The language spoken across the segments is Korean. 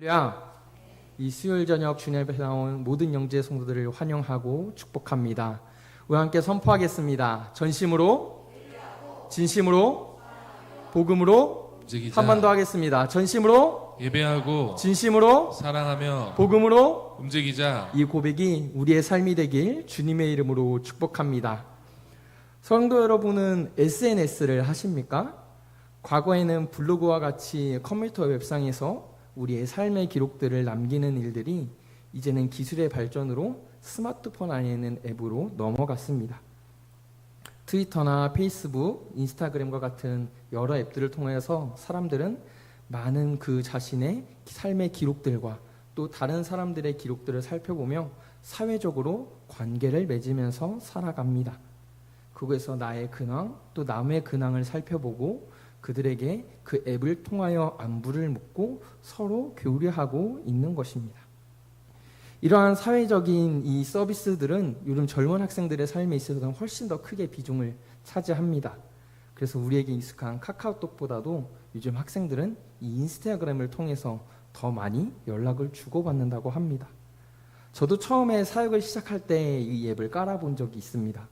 할렐루야. 이 수요일 저녁 주님 앞에 나온 모든 영지의 성도들을 환영하고 축복합니다. 우리 함께 선포하겠습니다. 전심으로, 진심으로, 복음으로. 움직이자. 한 번 더 하겠습니다. 전심으로, 예배하고 진심으로, 사랑하며 복음으로. 움직이자. 이 고백이 우리의 삶이 되길 주님의 이름으로 축복합니다. 성도 여러분은 SNS를 하십니까? 과거에는 블로그와 같이 컴퓨터 웹상에서 우리의 삶의 기록들을 남기는 일들이 이제는 기술의 발전으로 스마트폰 안에 있는 앱으로 넘어갔습니다. 트위터나 페이스북, 인스타그램과 같은 여러 앱들을 통해서 사람들은 많은 그 자신의 삶의 기록들과 또 다른 사람들의 기록들을 살펴보며 사회적으로 관계를 맺으면서 살아갑니다. 그곳에서 나의 근황 또 남의 근황을 살펴보고 그들에게 그 앱을 통하여 안부를 묻고 서로 교류하고 있는 것입니다. 이러한 사회적인 이 서비스들은 요즘 젊은 학생들의 삶에 있어서는 훨씬 더 크게 비중을 차지합니다. 그래서 우리에게 익숙한 카카오톡보다도 요즘 학생들은 이 인스타그램을 통해서 더 많이 연락을 주고받는다고 합니다. 저도 처음에 사역을 시작할 때 이 앱을 깔아본 적이 있습니다.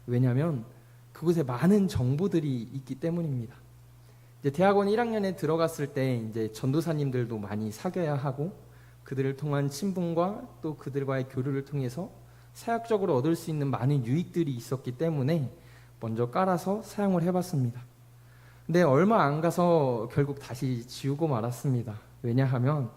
왜냐하면 그곳에 많은 정보들이 있기 때문입니다. 이제 대학원 1학년에 들어갔을 때 이제 전도사님들도 많이 사귀어야 하고 그들을 통한 친분과 또 그들과의 교류를 통해서 사역적으로 얻을 수 있는 많은 유익들이 있었기 때문에 먼저 깔아서 사용을 해봤습니다. 근데 얼마 안 가서 결국 다시 지우고 말았습니다. 왜냐하면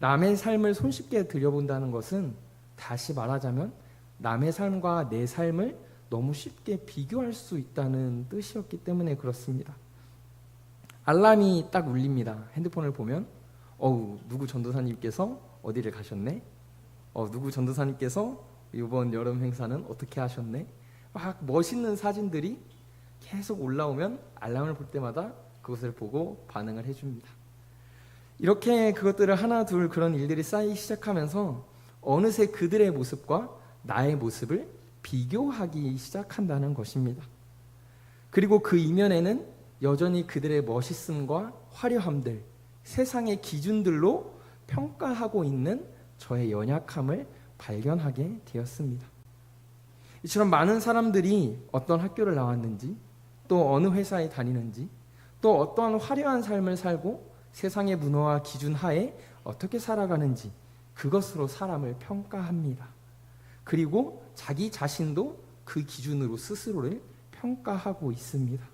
남의 삶을 손쉽게 들여본다는 것은 다시 말하자면 남의 삶과 내 삶을 너무 쉽게 비교할 수 있다는 뜻이었기 때문에 그렇습니다. 알람이 딱 울립니다. 핸드폰을 보면 누구 전도사님께서 어디를 가셨네? 누구 전도사님께서 이번 여름 행사는 어떻게 하셨네? 막 멋있는 사진들이 계속 올라오면 알람을 볼 때마다 그것을 보고 반응을 해줍니다. 이렇게 그것들을 하나 둘 그런 일들이 쌓이기 시작하면서 어느새 그들의 모습과 나의 모습을 비교하기 시작한다는 것입니다. 그리고 그 이면에는 여전히 그들의 멋있음과 화려함들, 세상의 기준들로 평가하고 있는 저의 연약함을 발견하게 되었습니다. 이처럼 많은 사람들이 어떤 학교를 나왔는지, 또 어느 회사에 다니는지, 또 어떠한 화려한 삶을 살고 세상의 문화와 기준 하에 어떻게 살아가는지 그것으로 사람을 평가합니다. 그리고 자기 자신도 그 기준으로 스스로를 평가하고 있습니다.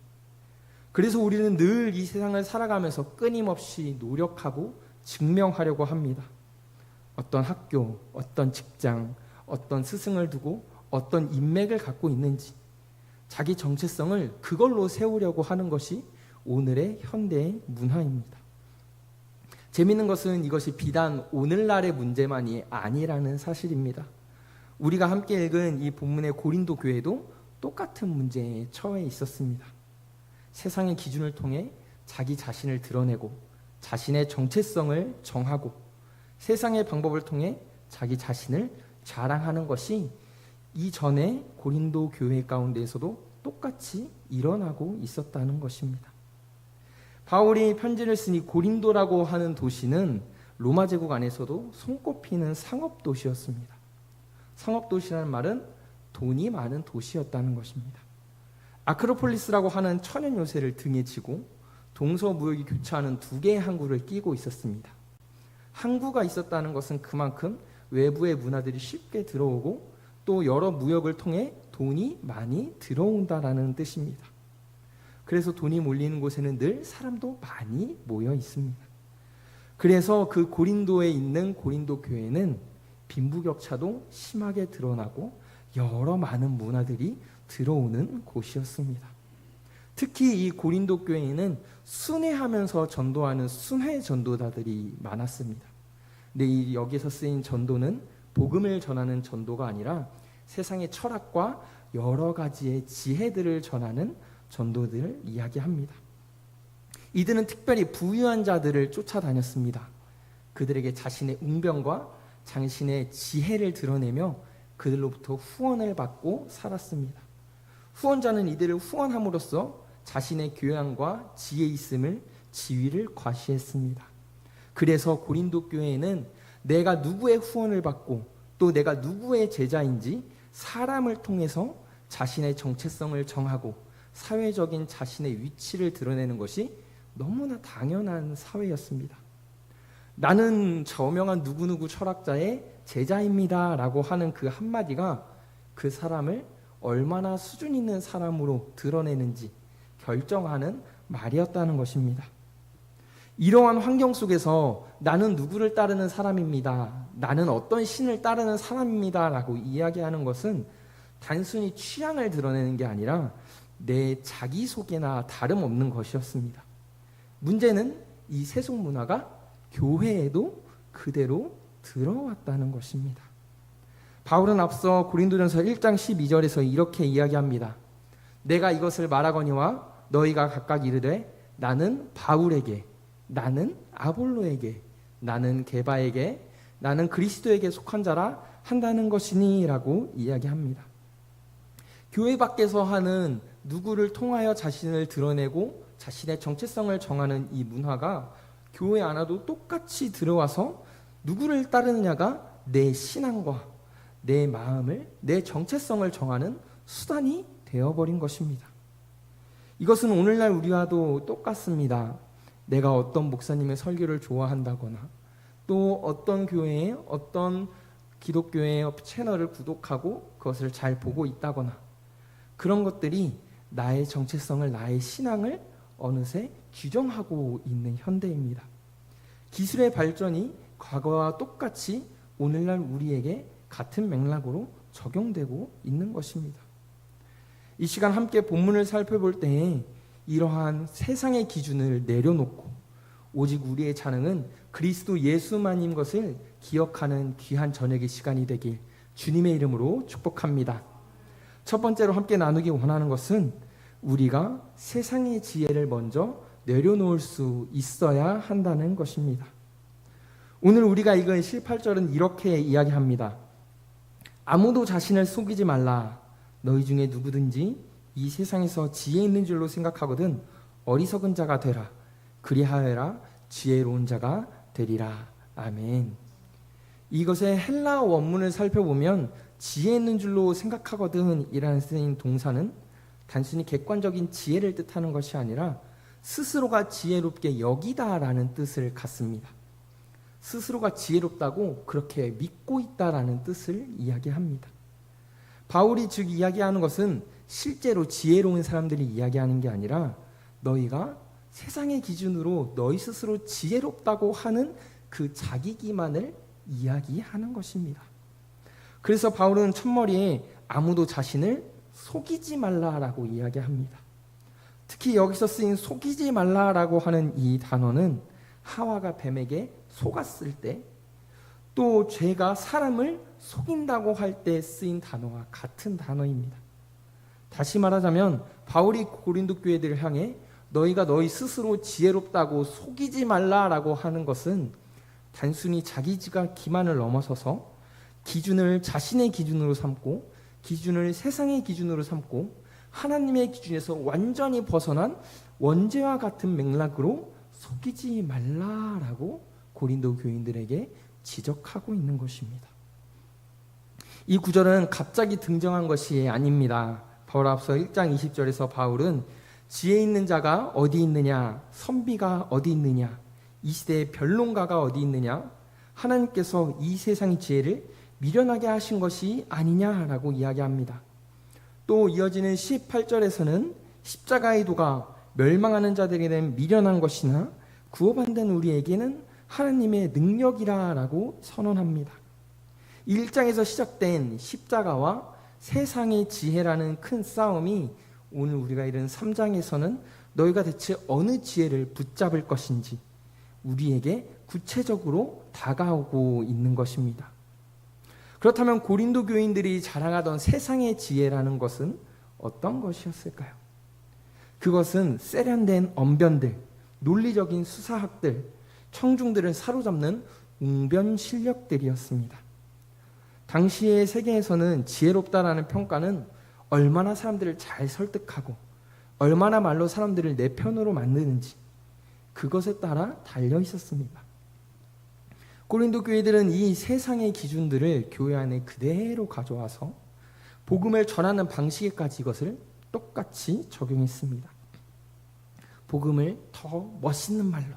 그래서 우리는 늘 이 세상을 살아가면서 끊임없이 노력하고 증명하려고 합니다. 어떤 학교, 어떤 직장, 어떤 스승을 두고 어떤 인맥을 갖고 있는지 자기 정체성을 그걸로 세우려고 하는 것이 오늘의 현대의 문화입니다. 재미있는 것은 이것이 비단 오늘날의 문제만이 아니라는 사실입니다. 우리가 함께 읽은 이 본문의 고린도 교회도 똑같은 문제에 처해 있었습니다. 세상의 기준을 통해 자기 자신을 드러내고 자신의 정체성을 정하고 세상의 방법을 통해 자기 자신을 자랑하는 것이 이전에 고린도 교회 가운데에서도 똑같이 일어나고 있었다는 것입니다. 바울이 편지를 쓰니 고린도라고 하는 도시는 로마 제국 안에서도 손꼽히는 상업 도시였습니다. 상업 도시라는 말은 돈이 많은 도시였다는 것입니다. 아크로폴리스라고 하는 천연 요새를 등에 지고 동서무역이 교차하는 두 개의 항구를 끼고 있었습니다. 항구가 있었다는 것은 그만큼 외부의 문화들이 쉽게 들어오고 또 여러 무역을 통해 돈이 많이 들어온다라는 뜻입니다. 그래서 돈이 몰리는 곳에는 늘 사람도 많이 모여 있습니다. 그래서 그 고린도에 있는 고린도 교회는 빈부격차도 심하게 드러나고 여러 많은 문화들이 들어오는 곳이었습니다. 특히 이 고린도 교회에는 순회하면서 전도하는 순회 전도자들이 많았습니다. 근데 여기서 쓰인 전도는 복음을 전하는 전도가 아니라 세상의 철학과 여러 가지의 지혜들을 전하는 전도들을 이야기합니다. 이들은 특별히 부유한 자들을 쫓아다녔습니다. 그들에게 자신의 웅변과 자신의 지혜를 드러내며 그들로부터 후원을 받고 살았습니다. 후원자는 이들을 후원함으로써 자신의 교양과 지혜 있음을 지위를 과시했습니다. 그래서 고린도 교회에는 내가 누구의 후원을 받고 또 내가 누구의 제자인지 사람을 통해서 자신의 정체성을 정하고 사회적인 자신의 위치를 드러내는 것이 너무나 당연한 사회였습니다. 나는 저명한 누구누구 철학자의 제자입니다 라고 하는 그 한마디가 그 사람을 얼마나 수준 있는 사람으로 드러내는지 결정하는 말이었다는 것입니다. 이러한 환경 속에서 나는 누구를 따르는 사람입니다, 나는 어떤 신을 따르는 사람입니다 라고 이야기하는 것은 단순히 취향을 드러내는 게 아니라 내 자기소개나 다름없는 것이었습니다. 문제는 이 세속 문화가 교회에도 그대로 들어왔다는 것입니다. 바울은 앞서 고린도전서 1장 12절에서 이렇게 이야기합니다. 내가 이것을 말하거니와 너희가 각각 이르되 나는 바울에게, 나는 아볼로에게, 나는 게바에게, 나는 그리스도에게 속한 자라 한다는 것이니 라고 이야기합니다. 교회 밖에서 하는 누구를 통하여 자신을 드러내고 자신의 정체성을 정하는 이 문화가 교회 안에도 똑같이 들어와서 누구를 따르느냐가 내 신앙과 내 마음을, 내 정체성을 정하는 수단이 되어버린 것입니다. 이것은 오늘날 우리와도 똑같습니다. 내가 어떤 목사님의 설교를 좋아한다거나 또 어떤 교회의 어떤 기독교의 채널을 구독하고 그것을 잘 보고 있다거나 그런 것들이 나의 정체성을, 나의 신앙을 어느새 규정하고 있는 현대입니다. 기술의 발전이 과거와 똑같이 오늘날 우리에게 같은 맥락으로 적용되고 있는 것입니다. 이 시간 함께 본문을 살펴볼 때에 이러한 세상의 기준을 내려놓고 오직 우리의 자능은 그리스도 예수만인 것을 기억하는 귀한 저녁의 시간이 되길 주님의 이름으로 축복합니다. 첫 번째로 함께 나누기 원하는 것은 우리가 세상의 지혜를 먼저 내려놓을 수 있어야 한다는 것입니다. 오늘 우리가 읽은 18절은 이렇게 이야기합니다. 아무도 자신을 속이지 말라. 너희 중에 누구든지 이 세상에서 지혜 있는 줄로 생각하거든 어리석은 자가 되라. 그리하여라 지혜로운 자가 되리라. 아멘. 이것의 헬라어 원문을 살펴보면 지혜 있는 줄로 생각하거든 이라는 쓰인 동사는 단순히 객관적인 지혜를 뜻하는 것이 아니라 스스로가 지혜롭게 여기다라는 뜻을 갖습니다. 스스로가 지혜롭다고 그렇게 믿고 있다라는 뜻을 이야기합니다. 바울이 즉 이야기하는 것은 실제로 지혜로운 사람들이 이야기하는 게 아니라 너희가 세상의 기준으로 너희 스스로 지혜롭다고 하는 그 자기 기만을 이야기하는 것입니다. 그래서 바울은 첫머리에 아무도 자신을 속이지 말라라고 이야기합니다. 특히 여기서 쓰인 속이지 말라라고 하는 이 단어는 하와가 뱀에게 속았을 때 또 죄가 사람을 속인다고 할 때 쓰인 단어와 같은 단어입니다. 다시 말하자면 바울이 고린도 교회들을 향해 너희가 너희 스스로 지혜롭다고 속이지 말라라고 하는 것은 단순히 자기가 기만을 넘어서서 기준을 자신의 기준으로 삼고 기준을 세상의 기준으로 삼고 하나님의 기준에서 완전히 벗어난 원죄와 같은 맥락으로 속이지 말라라고 고린도 교인들에게 지적하고 있는 것입니다. 이 구절은 갑자기 등장한 것이 아닙니다. 바울 앞서 1장 20절에서 바울은 지혜 있는 자가 어디 있느냐, 선비가 어디 있느냐, 이 시대의 변론가가 어디 있느냐, 하나님께서 이 세상의 지혜를 미련하게 하신 것이 아니냐라고 이야기합니다. 또 이어지는 18절에서는 십자가의 도가 멸망하는 자들에게는 미련한 것이나 구원받는 우리에게는 하나님의 능력이라고 선언합니다. 1장에서 시작된 십자가와 세상의 지혜라는 큰 싸움이 오늘 우리가 읽은 3장에서는 너희가 대체 어느 지혜를 붙잡을 것인지 우리에게 구체적으로 다가오고 있는 것입니다. 그렇다면 고린도 교인들이 자랑하던 세상의 지혜라는 것은 어떤 것이었을까요? 그것은 세련된 언변들, 논리적인 수사학들, 청중들을 사로잡는 웅변 실력들이었습니다. 당시의 세계에서는 지혜롭다라는 평가는 얼마나 사람들을 잘 설득하고 얼마나 말로 사람들을 내 편으로 만드는지 그것에 따라 달려 있었습니다. 고린도 교회들은 이 세상의 기준들을 교회 안에 그대로 가져와서 복음을 전하는 방식에까지 이것을 똑같이 적용했습니다. 복음을 더 멋있는 말로,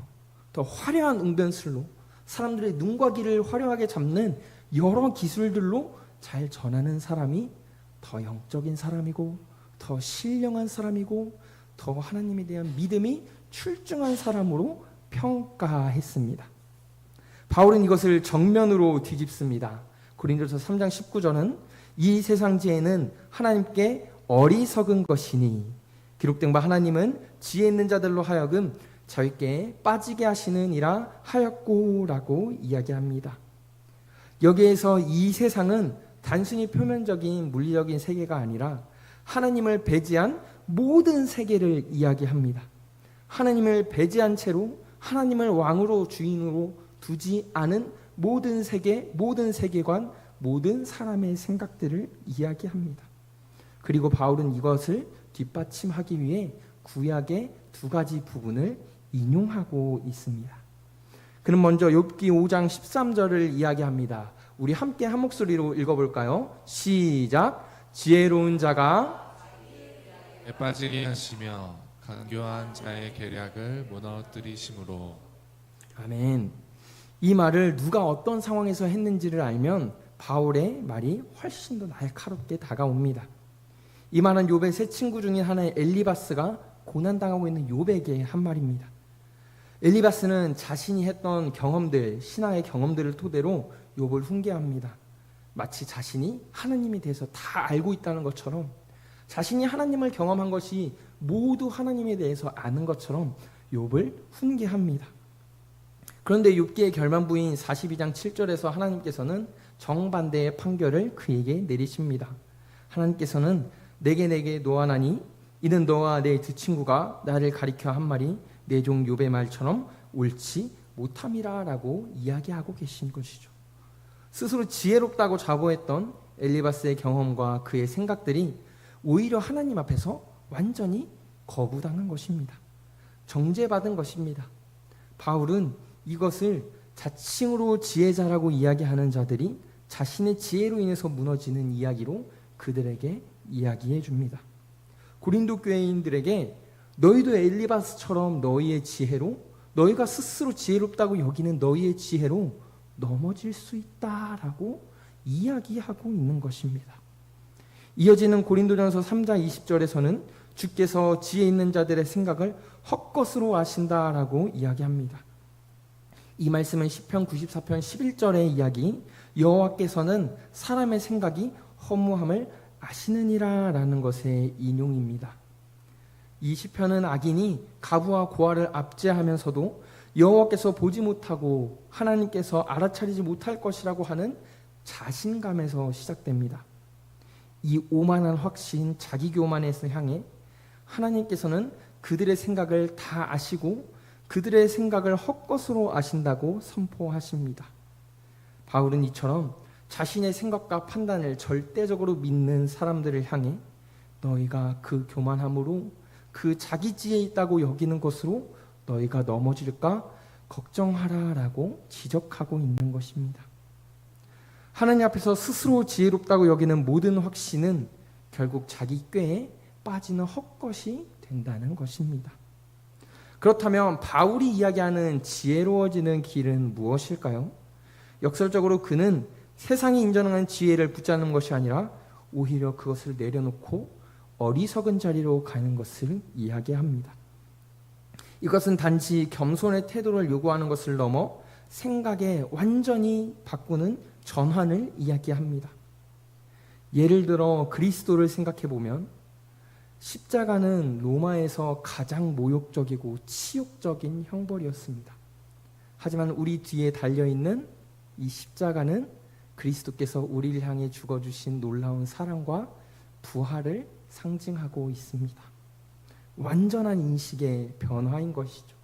더 화려한 웅변술로, 사람들의 눈과 귀를 화려하게 잡는 여러 기술들로 잘 전하는 사람이 더 영적인 사람이고, 더 신령한 사람이고, 더 하나님에 대한 믿음이 출중한 사람으로 평가했습니다. 바울은 이것을 정면으로 뒤집습니다. 고린도서 3장 19절은 이 세상 지혜는 하나님께 어리석은 것이니 기록된 바 하나님은 지혜 있는 자들로 하여금 저희께 빠지게 하시느니라 하였고라고 이야기합니다. 여기에서 이 세상은 단순히 표면적인 물리적인 세계가 아니라 하나님을 배제한 모든 세계를 이야기합니다. 하나님을 배제한 채로 하나님을 왕으로 주인으로 두지 않은 모든 세계, 모든 세계관, 모든 사람의 생각들을 이야기합니다. 그리고 바울은 이것을 뒷받침하기 위해 구약의 두 가지 부분을 인용하고 있습니다. 그럼 먼저 욥기 5장 13절을 이야기합니다. 우리 함께 한 목소리로 읽어볼까요? 시작. 지혜로운 자가 빠지게 하시며 간교한 자의 계략을 무너뜨리심으로. 아멘. 이 말을 누가 어떤 상황에서 했는지를 알면 바울의 말이 훨씬 더 날카롭게 다가옵니다. 이 말은 욥의 세 친구 중인 하나의 엘리바스가 고난당하고 있는 욥에게 한 말입니다. 엘리바스는 자신이 했던 경험들, 신앙의 경험들을 토대로 욥을 훈계합니다. 마치 자신이 하나님에 대해서 다 알고 있다는 것처럼, 자신이 하나님을 경험한 것이 모두 하나님에 대해서 아는 것처럼 욥을 훈계합니다. 그런데 욥기의 결말부인 42장 7절에서 하나님께서는 정반대의 판결을 그에게 내리십니다. 하나님께서는 내게 노하나니 이는 너와 내 두 친구가 나를 가리켜 한 말이 내 종 욥의 말처럼 옳지 못함이라 라고 이야기하고 계신 것이죠. 스스로 지혜롭다고 자부했던 엘리바스의 경험과 그의 생각들이 오히려 하나님 앞에서 완전히 거부당한 것입니다. 정죄받은 것입니다. 바울은 이것을 자칭으로 지혜자라고 이야기하는 자들이 자신의 지혜로 인해서 무너지는 이야기로 그들에게 이야기해 줍니다. 고린도 교회인들에게 너희도 엘리바스처럼 너희의 지혜로, 너희가 스스로 지혜롭다고 여기는 너희의 지혜로 넘어질 수 있다라고 이야기하고 있는 것입니다. 이어지는 고린도전서 3장 20절에서는 주께서 지혜 있는 자들의 생각을 헛것으로 아신다라고 이야기합니다. 이 말씀은 시편 94편 11절의 이야기, 여호와께서는 사람의 생각이 허무함을 아시느니라 라는 것의 인용입니다. 이 시편은 악인이 가부와 고아를 압제하면서도 여호와께서 보지 못하고 하나님께서 알아차리지 못할 것이라고 하는 자신감에서 시작됩니다. 이 오만한 확신, 자기교만에서 향해 하나님께서는 그들의 생각을 다 아시고 그들의 생각을 헛것으로 아신다고 선포하십니다. 바울은 이처럼 자신의 생각과 판단을 절대적으로 믿는 사람들을 향해 너희가 그 교만함으로 그 자기 지혜에 있다고 여기는 것으로 너희가 넘어질까 걱정하라라고 지적하고 있는 것입니다. 하나님 앞에서 스스로 지혜롭다고 여기는 모든 확신은 결국 자기 꾀에 빠지는 헛것이 된다는 것입니다. 그렇다면 바울이 이야기하는 지혜로워지는 길은 무엇일까요? 역설적으로 그는 세상이 인정하는 지혜를 붙잡는 것이 아니라 오히려 그것을 내려놓고 어리석은 자리로 가는 것을 이야기합니다. 이것은 단지 겸손의 태도를 요구하는 것을 넘어 생각에 완전히 바꾸는 전환을 이야기합니다. 예를 들어 그리스도를 생각해 보면 십자가는 로마에서 가장 모욕적이고 치욕적인 형벌이었습니다. 하지만 우리 뒤에 달려있는 이 십자가는 그리스도께서 우리를 향해 죽어주신 놀라운 사랑과 부활을 상징하고 있습니다. 완전한 인식의 변화인 것이죠.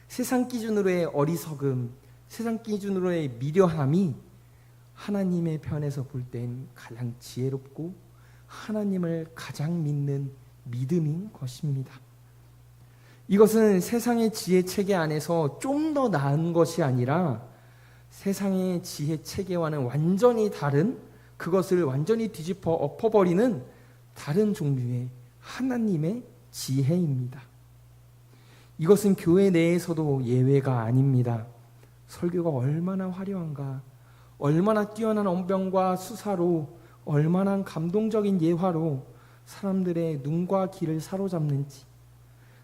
세상 기준으로의 어리석음, 세상 기준으로의 미련함이 하나님의 편에서 볼 땐 가장 지혜롭고 하나님을 가장 믿는 믿음인 것입니다. 이것은 세상의 지혜 체계 안에서 좀 더 나은 것이 아니라 세상의 지혜 체계와는 완전히 다른, 그것을 완전히 뒤집어 엎어버리는 다른 종류의 하나님의 지혜입니다. 이것은 교회 내에서도 예외가 아닙니다. 설교가 얼마나 화려한가, 얼마나 뛰어난 언변과 수사로, 얼마나 감동적인 예화로 사람들의 눈과 귀를 사로잡는지,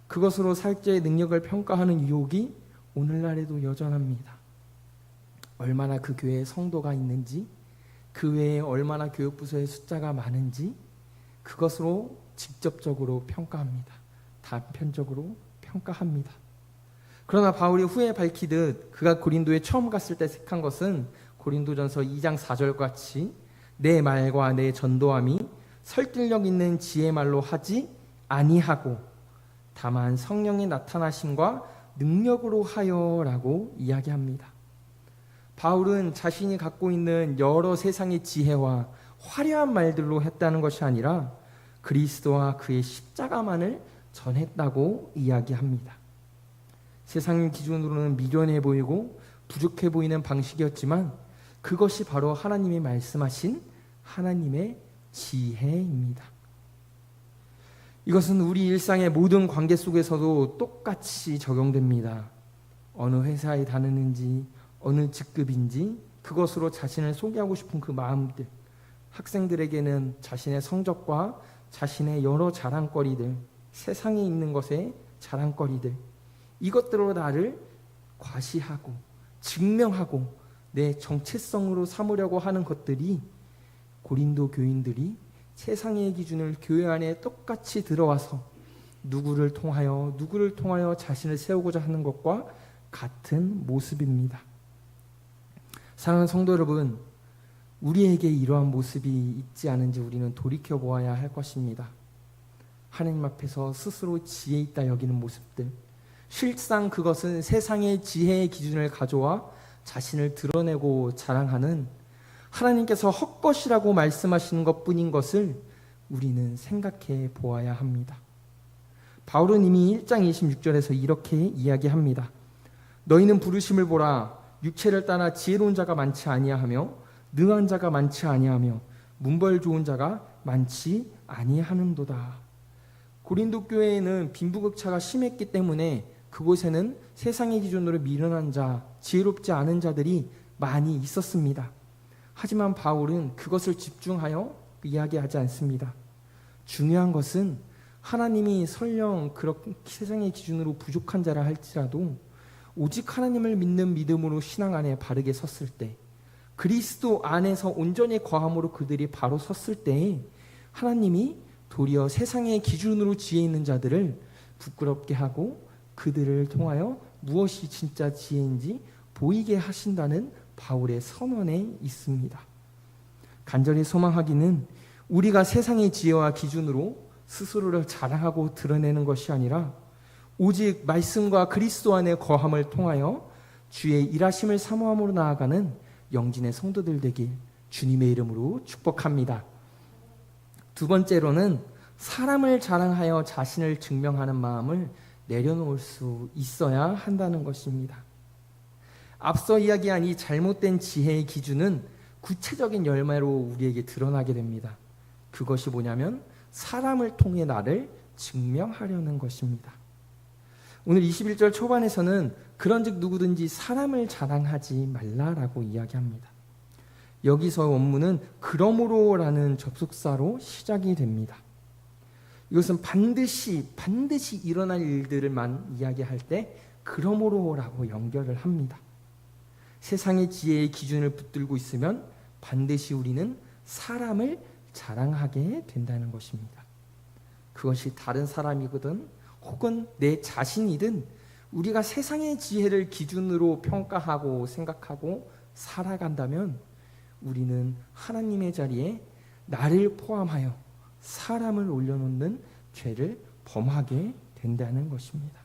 그것으로 살자의 능력을 평가하는 유혹이 오늘날에도 여전합니다. 얼마나 그 교회에 성도가 있는지, 그 외에 얼마나 교육부서의 숫자가 많은지, 그것으로 직접적으로 평가합니다. 단편적으로 평가합니다. 그러나 바울이 후에 밝히듯 그가 고린도에 처음 갔을 때 택한 것은 고린도전서 2장 4절 같이 내 말과 내 전도함이 설득력 있는 지혜 말로 하지 아니하고 다만 성령의 나타나심과 능력으로 하여라고 이야기합니다. 바울은 자신이 갖고 있는 여러 세상의 지혜와 화려한 말들로 했다는 것이 아니라 그리스도와 그의 십자가만을 전했다고 이야기합니다. 세상의 기준으로는 미련해 보이고 부족해 보이는 방식이었지만 그것이 바로 하나님이 말씀하신 하나님의 지혜입니다. 이것은 우리 일상의 모든 관계 속에서도 똑같이 적용됩니다. 어느 회사에 다니는지, 어느 직급인지, 그것으로 자신을 소개하고 싶은 그 마음들, 학생들에게는 자신의 성적과 자신의 여러 자랑거리들, 세상에 있는 것의 자랑거리들, 이것들로 나를 과시하고 증명하고 내 정체성으로 삼으려고 하는 것들이 고린도 교인들이 세상의 기준을 교회 안에 똑같이 들어와서 누구를 통하여 자신을 세우고자 하는 것과 같은 모습입니다. 사랑하는 성도 여러분, 우리에게 이러한 모습이 있지 않은지 우리는 돌이켜 보아야 할 것입니다. 하나님 앞에서 스스로 지혜 있다 여기는 모습들, 실상 그것은 세상의 지혜의 기준을 가져와 자신을 드러내고 자랑하는 하나님께서 헛것이라고 말씀하시는 것뿐인 것을 우리는 생각해 보아야 합니다. 바울은 이미 1장 26절에서 이렇게 이야기합니다. 너희는 부르심을 보라. 육체를 따라 지혜로운 자가 많지 아니하며 능한 자가 많지 아니하며 문벌 좋은 자가 많지 아니하는도다. 고린도 교회에는 빈부격차가 심했기 때문에 그곳에는 세상의 기준으로 미련한 자, 지혜롭지 않은 자들이 많이 있었습니다. 하지만 바울은 그것을 집중하여 이야기하지 않습니다. 중요한 것은 하나님이 설령 그렇게 세상의 기준으로 부족한 자라 할지라도 오직 하나님을 믿는 믿음으로 신앙 안에 바르게 섰을 때, 그리스도 안에서 온전히 거함으로 그들이 바로 섰을 때에 하나님이 도리어 세상의 기준으로 지혜 있는 자들을 부끄럽게 하고 그들을 통하여 무엇이 진짜 지혜인지 보이게 하신다는 바울의 선언에 있습니다. 간절히 소망하기는 우리가 세상의 지혜와 기준으로 스스로를 자랑하고 드러내는 것이 아니라 오직 말씀과 그리스도 안에 거함을 통하여 주의 일하심을 사모함으로 나아가는 영진의 성도들 되길 주님의 이름으로 축복합니다. 두 번째로는 사람을 자랑하여 자신을 증명하는 마음을 내려놓을 수 있어야 한다는 것입니다. 앞서 이야기한 이 잘못된 지혜의 기준은 구체적인 열매로 우리에게 드러나게 됩니다. 그것이 뭐냐면 사람을 통해 나를 증명하려는 것입니다. 오늘 21절 초반에서는 그런즉 누구든지 사람을 자랑하지 말라라고 이야기합니다. 여기서 원문은 그러므로라는 접속사로 시작이 됩니다. 이것은 반드시 일어날 일들만 이야기할 때 그러므로라고 연결을 합니다. 세상의 지혜의 기준을 붙들고 있으면 반드시 우리는 사람을 자랑하게 된다는 것입니다. 그것이 다른 사람이거든 혹은 내 자신이든 우리가 세상의 지혜를 기준으로 평가하고 생각하고 살아간다면 우리는 하나님의 자리에 나를 포함하여 사람을 올려놓는 죄를 범하게 된다는 것입니다.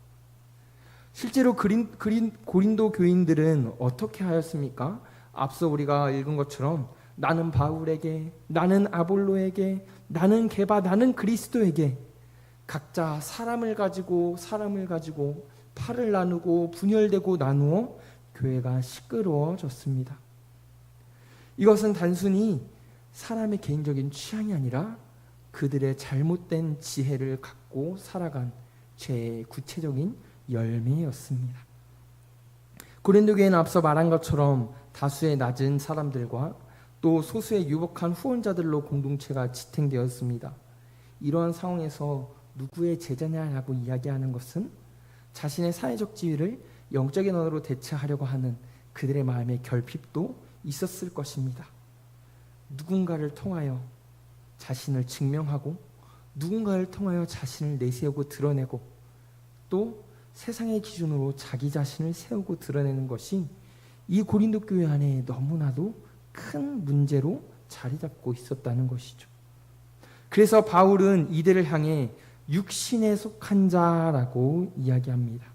실제로 고린도 교인들은 어떻게 하였습니까? 앞서 우리가 읽은 것처럼 나는 바울에게, 나는 아볼로에게, 나는 게바, 나는 그리스도에게 각자 사람을 가지고 팔을 나누고 분열되고 나누어 교회가 시끄러워졌습니다. 이것은 단순히 사람의 개인적인 취향이 아니라 그들의 잘못된 지혜를 갖고 살아간 죄의 구체적인 열매였습니다. 고린도 교회는 앞서 말한 것처럼 다수의 낮은 사람들과 또 소수의 유복한 후원자들로 공동체가 지탱되었습니다. 이러한 상황에서 누구의 제자냐라고 이야기하는 것은 자신의 사회적 지위를 영적인 언어로 대체하려고 하는 그들의 마음의 결핍도 있었을 것입니다. 누군가를 통하여 자신을 증명하고 누군가를 통하여 자신을 내세우고 드러내고 또 세상의 기준으로 자기 자신을 세우고 드러내는 것이 이 고린도 교회 안에 너무나도 큰 문제로 자리 잡고 있었다는 것이죠. 그래서 바울은 이들을 향해 육신에 속한 자라고 이야기합니다.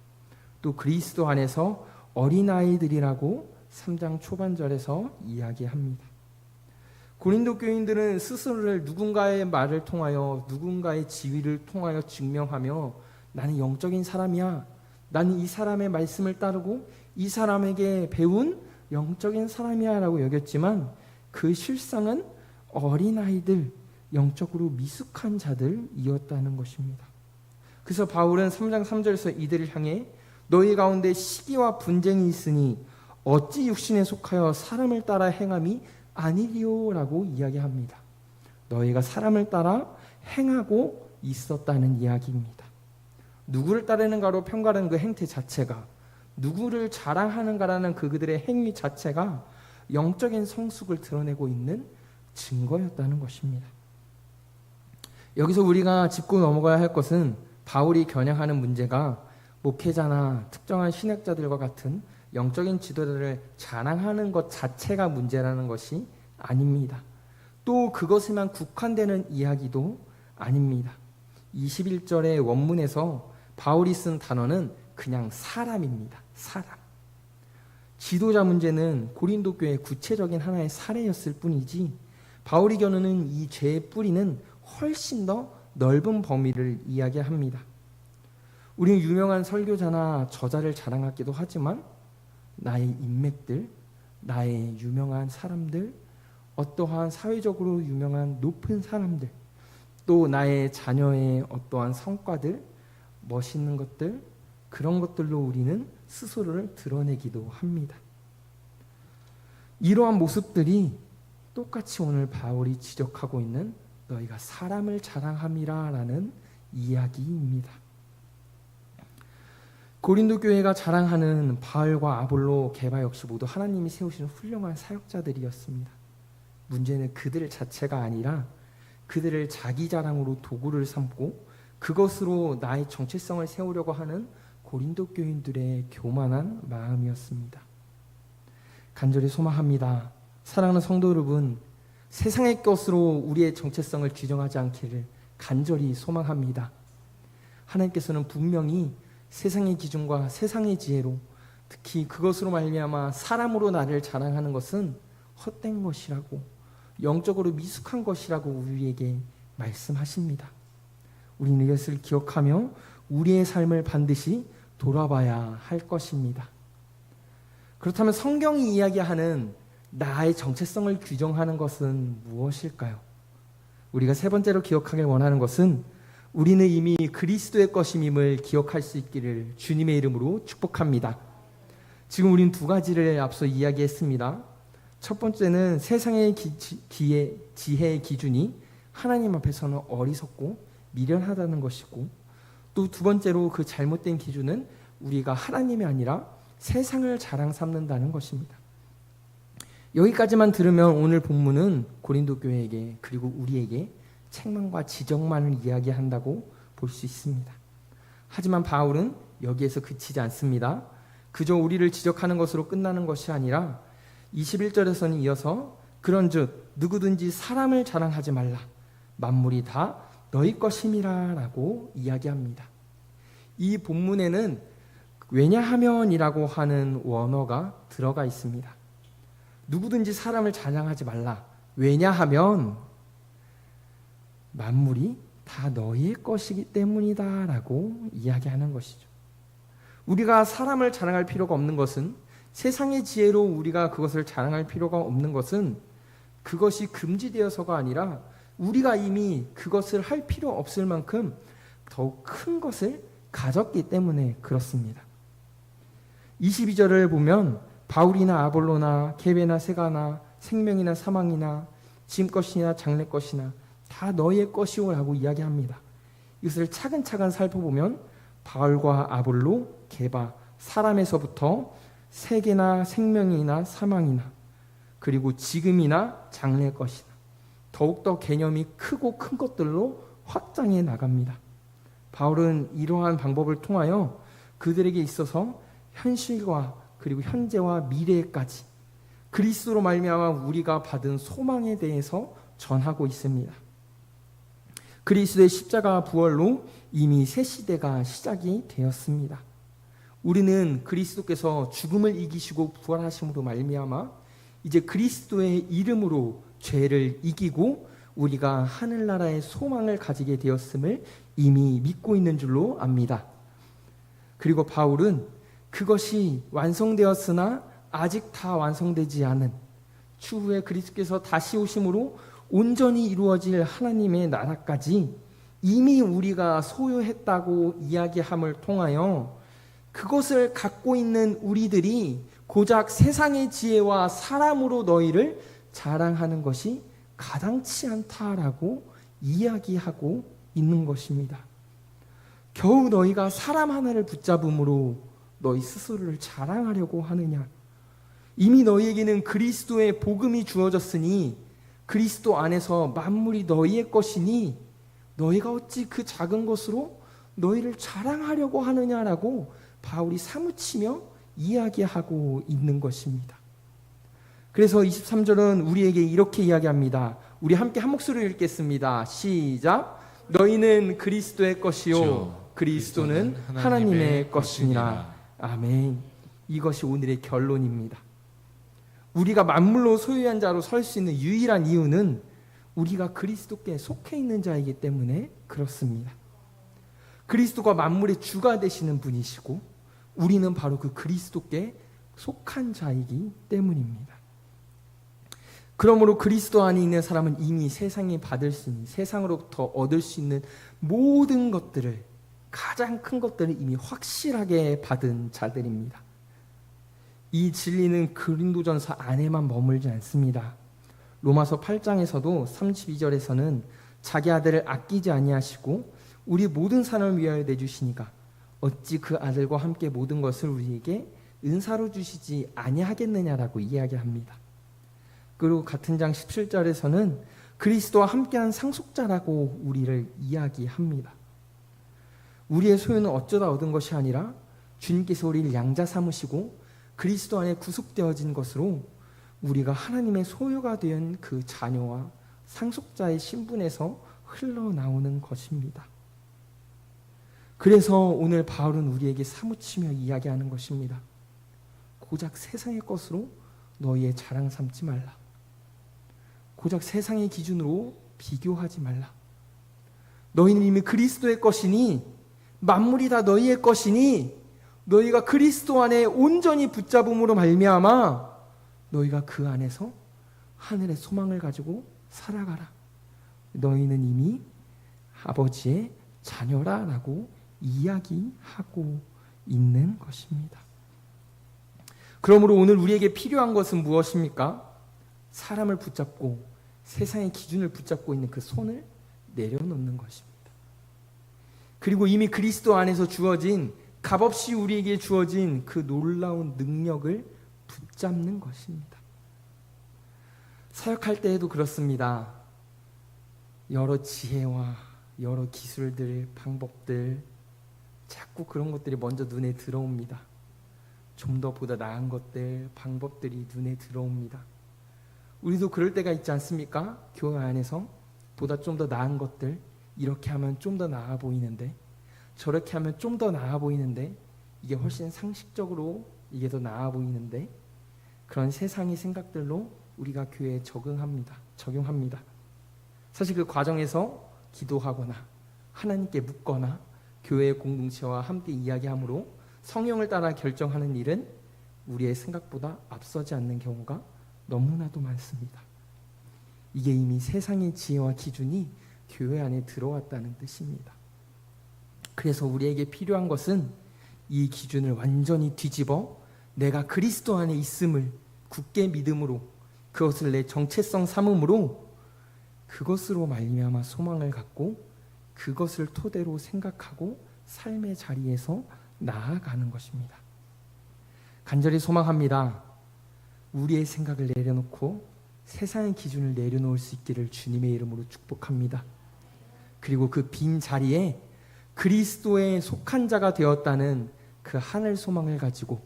또 그리스도 안에서 어린아이들이라고 3장 초반절에서 이야기합니다. 고린도 교인들은 스스로를 누군가의 말을 통하여 누군가의 지위를 통하여 증명하며 나는 영적인 사람이야. 나는 이 사람의 말씀을 따르고 이 사람에게 배운 영적인 사람이야 라고 여겼지만 그 실상은 어린아이들, 영적으로 미숙한 자들이었다는 것입니다. 그래서 바울은 3장 3절에서 이들을 향해 너희 가운데 시기와 분쟁이 있으니 어찌 육신에 속하여 사람을 따라 행함이 아니리요 라고 이야기합니다. 너희가 사람을 따라 행하고 있었다는 이야기입니다. 누구를 따르는가로 평가하는 그 행태 자체가, 누구를 자랑하는가라는 그들의 행위 자체가 영적인 성숙을 드러내고 있는 증거였다는 것입니다. 여기서 우리가 짚고 넘어가야 할 것은 바울이 겨냥하는 문제가 목회자나 특정한 신학자들과 같은 영적인 지도자를 자랑하는 것 자체가 문제라는 것이 아닙니다. 또 그것에만 국한되는 이야기도 아닙니다. 21절의 원문에서 바울이 쓴 단어는 그냥 사람입니다. 사람. 지도자 문제는 고린도 교회의 구체적인 하나의 사례였을 뿐이지 바울이 겨누는 이 죄의 뿌리는 훨씬 더 넓은 범위를 이야기합니다. 우리는 유명한 설교자나 저자를 자랑하기도 하지만 나의 인맥들, 나의 유명한 사람들, 어떠한 사회적으로 유명한 높은 사람들, 또 나의 자녀의 어떠한 성과들, 멋있는 것들, 그런 것들로 우리는 스스로를 드러내기도 합니다. 이러한 모습들이 똑같이 오늘 바울이 지적하고 있는 너희가 사람을 자랑함이라 라는 이야기입니다. 고린도 교회가 자랑하는 바울과 아볼로, 게바 역시 모두 하나님이 세우시는 훌륭한 사역자들이었습니다. 문제는 그들 자체가 아니라 그들을 자기 자랑으로 도구를 삼고 그것으로 나의 정체성을 세우려고 하는 고린도 교인들의 교만한 마음이었습니다. 간절히 소망합니다. 사랑하는 성도 여러분, 세상의 것으로 우리의 정체성을 규정하지 않기를 간절히 소망합니다. 하나님께서는 분명히 세상의 기준과 세상의 지혜로, 특히 그것으로 말미암아 사람으로 나를 자랑하는 것은 헛된 것이라고, 영적으로 미숙한 것이라고 우리에게 말씀하십니다. 우리는 이것을 기억하며 우리의 삶을 반드시 돌아봐야 할 것입니다. 그렇다면 성경이 이야기하는 나의 정체성을 규정하는 것은 무엇일까요? 우리가 세 번째로 기억하길 원하는 것은 우리는 이미 그리스도의 것임을 기억할 수 있기를 주님의 이름으로 축복합니다. 지금 우리는 두 가지를 앞서 이야기했습니다. 첫 번째는 세상의 지혜의 기준이 하나님 앞에서는 어리석고 미련하다는 것이고, 또 두 번째로 그 잘못된 기준은 우리가 하나님이 아니라 세상을 자랑 삼는다는 것입니다. 여기까지만 들으면 오늘 본문은 고린도 교회에게 그리고 우리에게 책망과 지적만을 이야기한다고 볼 수 있습니다. 하지만 바울은 여기에서 그치지 않습니다. 그저 우리를 지적하는 것으로 끝나는 것이 아니라 21절에서는 이어서 그런즉 누구든지 사람을 자랑하지 말라. 만물이 다 너희 것임이라 라고 이야기합니다. 이 본문에는 왜냐하면이라고 하는 원어가 들어가 있습니다. 누구든지 사람을 자랑하지 말라. 왜냐하면 만물이 다 너희의 것이기 때문이다 라고 이야기하는 것이죠. 우리가 사람을 자랑할 필요가 없는 것은 세상의 지혜로 우리가 그것을 자랑할 필요가 없는 것은 그것이 금지되어서가 아니라 우리가 이미 그것을 할 필요 없을 만큼 더욱 큰 것을 가졌기 때문에 그렇습니다. 22절을 보면 바울이나 아볼로나 계배나 세가나 생명이나 사망이나 짐 것이나 장래 것이나 다 너희의 것이오라고 이야기합니다. 이것을 차근차근 살펴보면 바울과 아볼로, 게바, 사람에서부터 세계나 생명이나 사망이나 그리고 지금이나 장래 것이나 더욱더 개념이 크고 큰 것들로 확장해 나갑니다. 바울은 이러한 방법을 통하여 그들에게 있어서 현실과 그리고 현재와 미래까지 그리스도로 말미암아 우리가 받은 소망에 대해서 전하고 있습니다. 그리스도의 십자가 부활로 이미 새 시대가 시작이 되었습니다. 우리는 그리스도께서 죽음을 이기시고 부활하심으로 말미암아 이제 그리스도의 이름으로 죄를 이기고 우리가 하늘나라의 소망을 가지게 되었음을 이미 믿고 있는 줄로 압니다. 그리고 바울은 그것이 완성되었으나 아직 다 완성되지 않은 추후에 그리스도께서 다시 오심으로 온전히 이루어질 하나님의 나라까지 이미 우리가 소유했다고 이야기함을 통하여 그것을 갖고 있는 우리들이 고작 세상의 지혜와 사람으로 너희를 자랑하는 것이 가당치 않다라고 이야기하고 있는 것입니다. 겨우 너희가 사람 하나를 붙잡음으로 너희 스스로를 자랑하려고 하느냐? 이미 너희에게는 그리스도의 복음이 주어졌으니 그리스도 안에서 만물이 너희의 것이니 너희가 어찌 그 작은 것으로 너희를 자랑하려고 하느냐라고 바울이 사무치며 이야기하고 있는 것입니다. 그래서 23절은 우리에게 이렇게 이야기합니다. 우리 함께 한 목소리로 읽겠습니다. 시작. 너희는 그리스도의 것이요 그리스도는 하나님의 것이니라. 아멘. 이것이 오늘의 결론입니다. 우리가 만물로 소유한 자로 설 수 있는 유일한 이유는 우리가 그리스도께 속해 있는 자이기 때문에 그렇습니다. 그리스도가 만물의 주가 되시는 분이시고 우리는 바로 그 그리스도께 속한 자이기 때문입니다. 그러므로 그리스도 안에 있는 사람은 이미 세상이 받을 수 있는, 세상으로부터 얻을 수 있는 모든 것들을, 가장 큰 것들을 이미 확실하게 받은 자들입니다. 이 진리는 고린도전서 안에만 머물지 않습니다. 로마서 8장에서도 32절에서는 자기 아들을 아끼지 아니하시고 우리 모든 사람을 위하여 내주시니까 어찌 그 아들과 함께 모든 것을 우리에게 은사로 주시지 아니하겠느냐라고 이야기합니다. 그리고 같은 장 17절에서는 그리스도와 함께한 상속자라고 우리를 이야기합니다. 우리의 소유는 어쩌다 얻은 것이 아니라 주님께서 우리를 양자 삼으시고 그리스도 안에 구속되어진 것으로 우리가 하나님의 소유가 된 그 자녀와 상속자의 신분에서 흘러나오는 것입니다. 그래서 오늘 바울은 우리에게 사무치며 이야기하는 것입니다. 고작 세상의 것으로 너희의 자랑 삼지 말라. 고작 세상의 기준으로 비교하지 말라. 너희는 이미 그리스도의 것이니 만물이 다 너희의 것이니 너희가 그리스도 안에 온전히 붙잡음으로 말미암아 너희가 그 안에서 하늘의 소망을 가지고 살아가라. 너희는 이미 아버지의 자녀라라고 이야기하고 있는 것입니다. 그러므로 오늘 우리에게 필요한 것은 무엇입니까? 사람을 붙잡고 세상의 기준을 붙잡고 있는 그 손을 내려놓는 것입니다. 그리고 이미 그리스도 안에서 주어진, 값없이 우리에게 주어진 그 놀라운 능력을 붙잡는 것입니다. 사역할 때에도 그렇습니다. 여러 지혜와 여러 기술들, 방법들, 자꾸 그런 것들이 먼저 눈에 들어옵니다. 좀 더 보다 나은 것들, 방법들이 눈에 들어옵니다. 우리도 그럴 때가 있지 않습니까? 교회 안에서 보다 좀 더 나은 것들, 이렇게 하면 좀 더 나아 보이는데, 저렇게 하면 좀 더 나아 보이는데, 이게 훨씬 상식적으로 이게 더 나아 보이는데, 그런 세상의 생각들로 우리가 교회에 적용합니다. 사실 그 과정에서 기도하거나 하나님께 묻거나 교회의 공동체와 함께 이야기함으로 성령을 따라 결정하는 일은 우리의 생각보다 앞서지 않는 경우가 너무나도 많습니다. 이게 이미 세상의 지혜와 기준이 교회 안에 들어왔다는 뜻입니다. 그래서 우리에게 필요한 것은 이 기준을 완전히 뒤집어 내가 그리스도 안에 있음을 굳게 믿음으로, 그것을 내 정체성 삼음으로, 그것으로 말미암아 소망을 갖고 그것을 토대로 생각하고 삶의 자리에서 나아가는 것입니다. 간절히 소망합니다. 우리의 생각을 내려놓고 세상의 기준을 내려놓을 수 있기를 주님의 이름으로 축복합니다. 그리고 그 빈 자리에 그리스도에 속한 자가 되었다는 그 하늘 소망을 가지고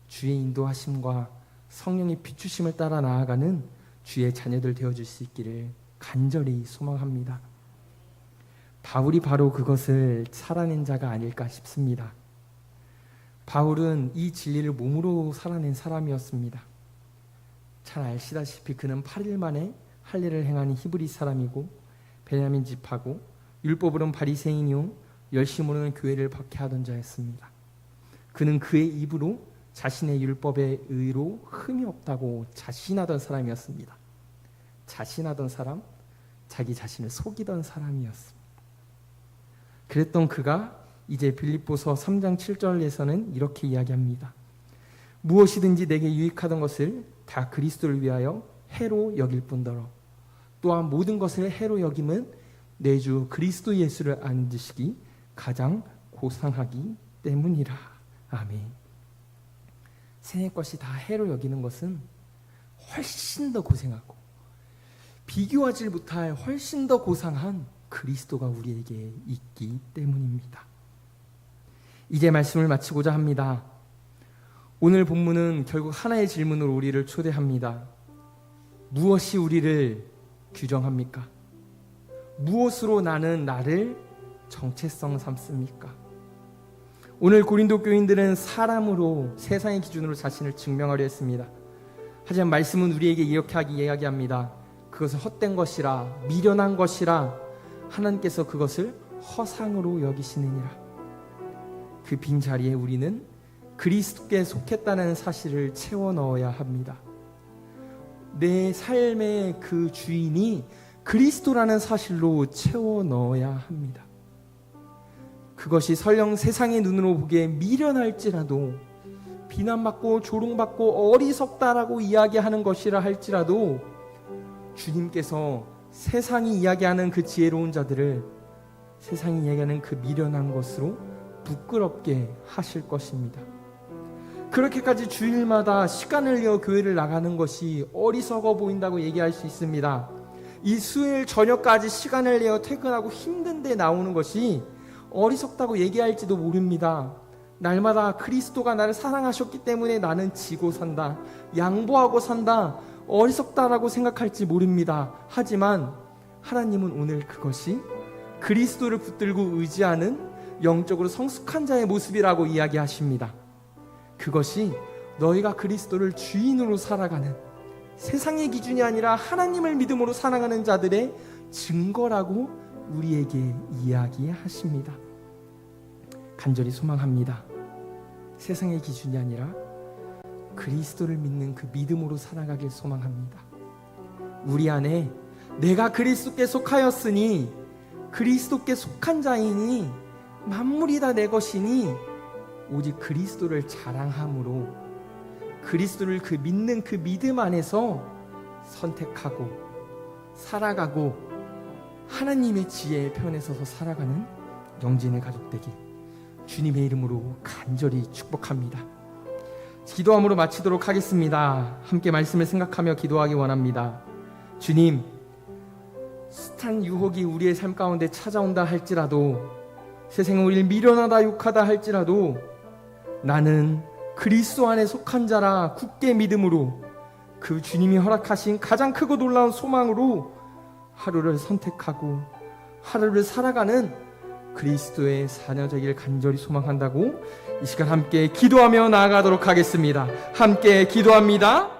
주의 인도하심과 성령의 비추심을 따라 나아가는 주의 자녀들 되어줄 수 있기를 간절히 소망합니다. 바울이 바로 그것을 살아낸 자가 아닐까 싶습니다. 바울은 이 진리를 몸으로 살아낸 사람이었습니다. 잘 아시다시피 그는 8일 만에 할례를 행하는 히브리 사람이고 베냐민 집하고 율법으로는 바리새인이요 열심으로는 교회를 박해하던 자였습니다. 그는 그의 입으로 자신의 율법의 의로 흠이 없다고 자신하던 사람이었습니다. 자신하던 사람, 자기 자신을 속이던 사람이었습니다. 그랬던 그가 이제 빌립보서 3장 7절에서는 이렇게 이야기합니다. 무엇이든지 내게 유익하던 것을 다 그리스도를 위하여 해로 여길 뿐더러 또한 모든 것을 해로 여김은 내 주 그리스도 예수를 앉으시기 가장 고상하기 때문이라. 아멘. 세상의 것이 다 해로 여기는 것은 훨씬 더 고생하고 비교하지 못할 훨씬 더 고상한 그리스도가 우리에게 있기 때문입니다. 이제 말씀을 마치고자 합니다. 오늘 본문은 결국 하나의 질문으로 우리를 초대합니다. 무엇이 우리를 규정합니까? 무엇으로 나는 나를 정체성 삼습니까? 오늘 고린도 교인들은 사람으로 세상의 기준으로 자신을 증명하려 했습니다. 하지만 말씀은 우리에게 이렇게 이야기합니다. 그것은 헛된 것이라 미련한 것이라 하나님께서 그것을 허상으로 여기시느니라. 그 빈 자리에 우리는 그리스도께 속했다는 사실을 채워 넣어야 합니다. 내 삶의 그 주인이 그리스도라는 사실로 채워 넣어야 합니다. 그것이 설령 세상의 눈으로 보기에 미련할지라도 비난받고 조롱받고 어리석다라고 이야기하는 것이라 할지라도 주님께서 세상이 이야기하는 그 지혜로운 자들을 세상이 이야기하는 그 미련한 것으로 부끄럽게 하실 것입니다. 그렇게까지 주일마다 시간을 내어 교회를 나가는 것이 어리석어 보인다고 얘기할 수 있습니다. 이 수요일 저녁까지 시간을 내어 퇴근하고 힘든데 나오는 것이 어리석다고 얘기할지도 모릅니다. 날마다 그리스도가 나를 사랑하셨기 때문에 나는 지고 산다, 양보하고 산다, 어리석다라고 생각할지 모릅니다. 하지만 하나님은 오늘 그것이 그리스도를 붙들고 의지하는 영적으로 성숙한 자의 모습이라고 이야기하십니다. 그것이 너희가 그리스도를 주인으로 살아가는, 세상의 기준이 아니라 하나님을 믿음으로 살아가는 자들의 증거라고 우리에게 이야기하십니다. 간절히 소망합니다. 세상의 기준이 아니라 그리스도를 믿는 그 믿음으로 살아가길 소망합니다. 우리 안에 내가 그리스도께 속하였으니, 그리스도께 속한 자이니, 만물이 다 내 것이니 오직 그리스도를 자랑함으로 그리스도를 그 믿는 그 믿음 안에서 선택하고 살아가고 하나님의 지혜의 편에 서서 살아가는 영진의 가족 되기 주님의 이름으로 간절히 축복합니다. 기도함으로 마치도록 하겠습니다. 함께 말씀을 생각하며 기도하기 원합니다. 주님, 숱한 유혹이 우리의 삶 가운데 찾아온다 할지라도, 세상에 우리를 미련하다 욕하다 할지라도 나는 그리스도 안에 속한 자라 굳게 믿음으로 그 주님이 허락하신 가장 크고 놀라운 소망으로 하루를 선택하고 하루를 살아가는 그리스도의 자녀 되기를 간절히 소망한다고 이 시간 함께 기도하며 나아가도록 하겠습니다. 함께 기도합니다.